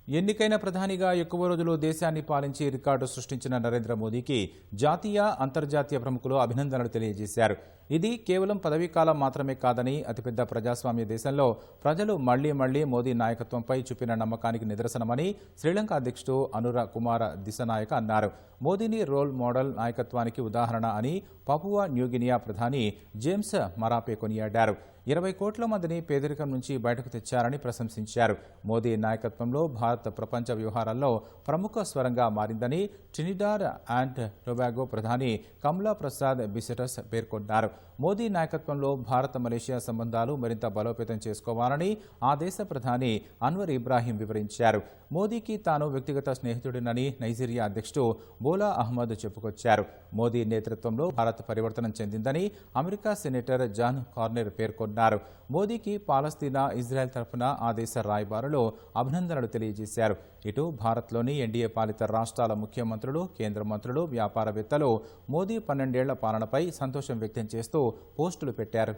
ఎన్నికైన ప్రధానిగా ఎక్కువ రోజులు దేశాన్ని పాలించి రికార్డు సృష్టించిన నరేంద్ర మోదీకి జాతీయ, అంతర్జాతీయ ప్రముఖులు అభినందనలు తెలియజేశారు. ఇది కేవలం పదవీకాలం మాత్రమే కాదని, అతిపెద్ద ప్రజాస్వామ్య దేశంలో ప్రజలు మళ్లీ మోదీ నాయకత్వంపై చూపిన నమ్మకానికి నిదర్శనమని శ్రీలంక అధ్యక్షుడు అనుర కుమార దిశనాయక అన్నారు. మోదీని రోల్ మోడల్ నాయకత్వానికి ఉదాహరణ అని పపువా న్యూగినియా ప్రధాని జేమ్స్ మరాపే కొనియాడారు. 20 కోట్ల మందిని పేదరికం నుంచి బయటకు తెచ్చారని ప్రశంసించారు. మోదీ నాయకత్వంలో భారత్ ప్రపంచ వ్యవహారాల్లో ప్రముఖ స్వరంగా మారిందని ట్రినిడాడ్ అండ్ టొబాగో ప్రధాని కమలా ప్రసాద్ బిసెటస్ పేర్కొన్నారు. మోదీ నాయకత్వంలో భారత్ మలేషియా సంబంధాలు మరింత బలోపేతం చేసుకోవాలని ఆ దేశ ప్రధాని అన్వర్ ఇబ్రాహీం వివరించారు. మోదీకి తాను వ్యక్తిగత స్నేహితుడినని నైజీరియా అధ్యక్షుడు బోలా అహ్మద్ చెప్పుకొచ్చారు. మోదీ నేతృత్వంలో భారత్ పరివర్తనం చెందిందని అమెరికా సెనేటర్ జాన్ కార్నెర్ పేర్కొన్నారు. మోదీకి పాలస్తీనా, ఇజ్రాయెల్ తరఫున ఆ దేశ రాయబారులు అభినందనలు తెలియజేశారు. ఇటు భారత్లోని ఎన్డీఏ పాలిత రాష్ట్రాల ముఖ్యమంత్రులు, కేంద్ర మంత్రులు, వ్యాపారవేత్తలు మోదీ 12 ఏళ్ల పాలనపై సంతోషం వ్యక్తం చేస్తూ పోస్టులు పెట్టారు.